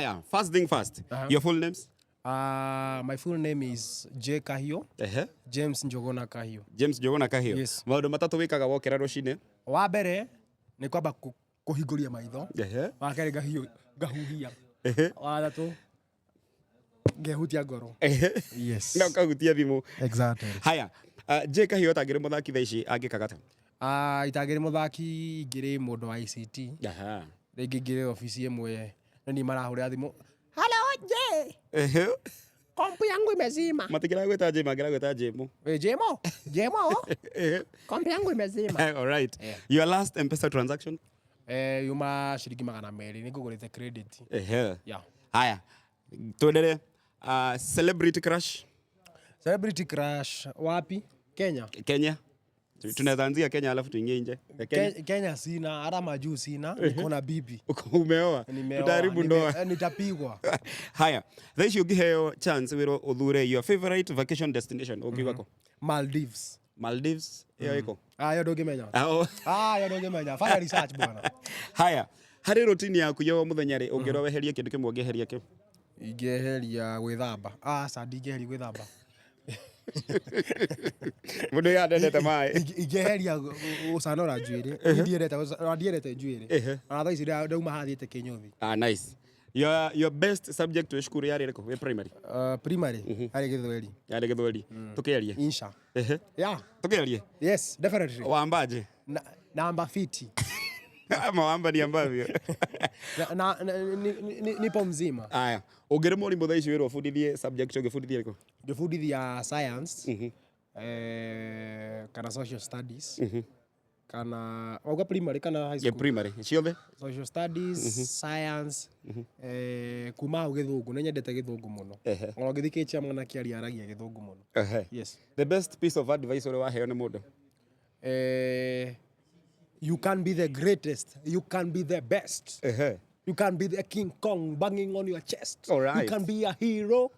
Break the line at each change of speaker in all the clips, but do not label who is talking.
Haya, first thing first. Your full names?
My full name is J Kahio. James Njogona Kahio.
James Njogona Kahio.
Yes.
Maundu matatu wikaga wokera rucine.
Wa mbere ni kwamba kuhinguria maitho. Wa keri gahuhia. Wa gatatu ngehutia ngoro. Yes.
Na ukahutia thimu.
Exactly.
Haya, J Kahio tangire muthaki thaici angikagata.
Itangire muthaki ingire mundu wa ICT. Ringi ngire ofisi imwe ni marahurira thimu. Hello J. Kompu yangu imezima.
Matikira gweta J, magira gweta Jemo.
Jemo? Kompu yangu imezima.
All right. Your last M-Pesa transaction?
Yuma shilingi 200 nigugurite credit.
Yeah. Haya. Tuendelee. Celebrity crush?
Celebrity crush wapi? Kenya.
Kenya. Tunaweza anzia Kenya alafu tuingie nje.
Kenya sina, hata majuu sina, niko na bibi.
Umeoa? Tutaharibu ndoa.
Nitapigwa.
Haya. Thaici ungiheo chance wiro uthure your favorite vacation destination ukiwako?
Maldives.
Maldives? Iyo iko?
Yo ndungimenya. Yo ndungimenya. Fanya research bwana.
Haya. Hari routine yaku yo muthenya ri ungirwo weherie kindu kimwe ungiheria ki?
Ingeheria gwithamba. Sadi ingeheria gwithamba.
Mundu ya ndendete mai.
Ingeheria ucanora njuiri. Ndiendete njuiri. Na thaici ndauma hathiite kinyothi.
Nice. Your best subject to school yari riko we primary?
Primary. Ari Githweri.
Yari Githweri. Tukiarie.
Insha. Yeah.
Tukiarie.
Yes, definitely.
Wambaje?
Namba 50.
Ama wamba ni ambavyo.
Nipo mzima.
Aya. Ungire mwalimu thaici wiro fundithie subject ungifundithia riko?
Ngifundithia science. Kana social studies. Kana oga primary kana high school.
Yeah, primary. Ciothe?
Social studies, science. Kuma Githungu, nyendete Githungu muno. Ona ngithikitia mwana kiaria aragia Githungu muno. Yes.
The best piece of advice uri waheo ni mundu?
You can be the greatest. You can be the best. You can be the King Kong banging on your chest.
All right.
You can be a hero.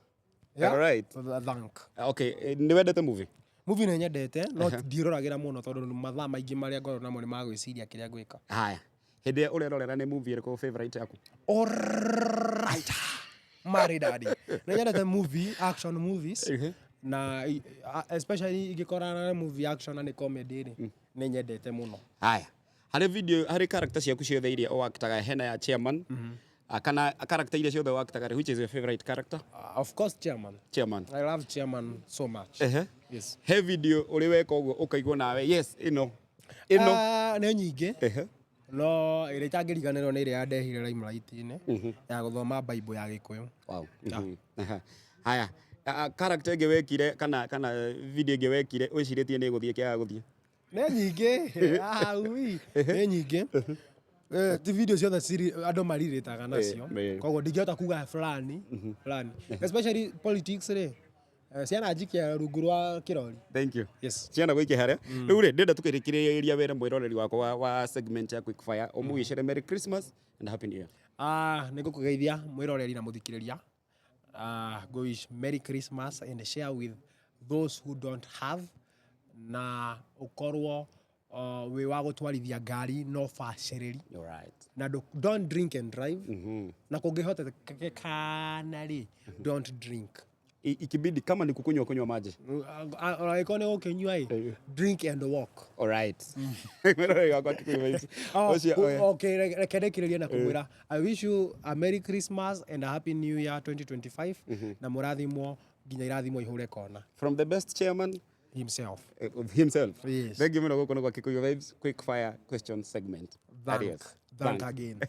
Yeah?
All right.
Thank.
Okay. Ni wendete movie?
Movie ni nyendete, no ndiroragira muno tondu mathaa maingi maria ngoro namo ni magwiciria kiria gwika.
Haya. Hindi uri rorera ni movie iriko favorite yaku?
All right. Mari daddy. Ni nyendete movie, action movies. Na especially igikorana na movie action na comedy ni nyendete muno.
Haya. Hari character ciaku ciothe iria wakitaga hena ya chairman. Kana character iria ciothe wakitaga, which is your favorite character?
Of course Chairman.
Chairman.
I love Chairman so much. Yes.
He video uri weka uguo ukaigua nawe, yes, ino.
Nĩ nyingĩ. No ĩrĩa itangĩriganĩrwo nĩ ĩrĩa yandehire Limelight-inĩ ya gũthoma Bible ya Gĩkũyũ.
Wow. Haya. Character ĩngĩ wekire kana video ĩngĩ wekire wĩcirĩtie nĩ gũthiĩ kĩaga gũthiĩ?
Nĩ nyingĩ. Nĩ nyingĩ. Ti video ciothe andũ marirĩtaga nacio. Koguo ndingĩhota kuga fulani. Especially politics rĩ. Ciana njikia rungu rwa kirori.
Thank you.
Yes.
Ciana gũikia harĩa. Rĩu rĩ ndenda tukĩrĩkĩrĩria wĩra mwĩroreri wakwa wa segment ya Quick Fire. Ũmwĩcere Merry Christmas and Happy New Year.
Nĩ ngũkũgeithia mwĩroreri na mũthikĩrĩria. Go wish Merry Christmas and share with those who don't have. Na ukorwo we wa gutwarithia ngari no bacĩrĩri.
All right.
Na don't drink and drive. Na kũngĩhotekana rĩ don't drink.
Ikibidi kama ni kukunywa maji.
Iko ni ukinywa drink and walk.
All right. Mwĩroreri wakwa kikuimaisi.
Okay, rekerekireria na kumwira I wish you a Merry Christmas and a Happy New Year 2025 na mũrathimwo nginya irathimwo ihũre kona.
From the best chairman
himself.
Yes. Thank you muno gũkũ nĩ gwa Kikuyu Vibes Quick Fire question segment.
Thank again.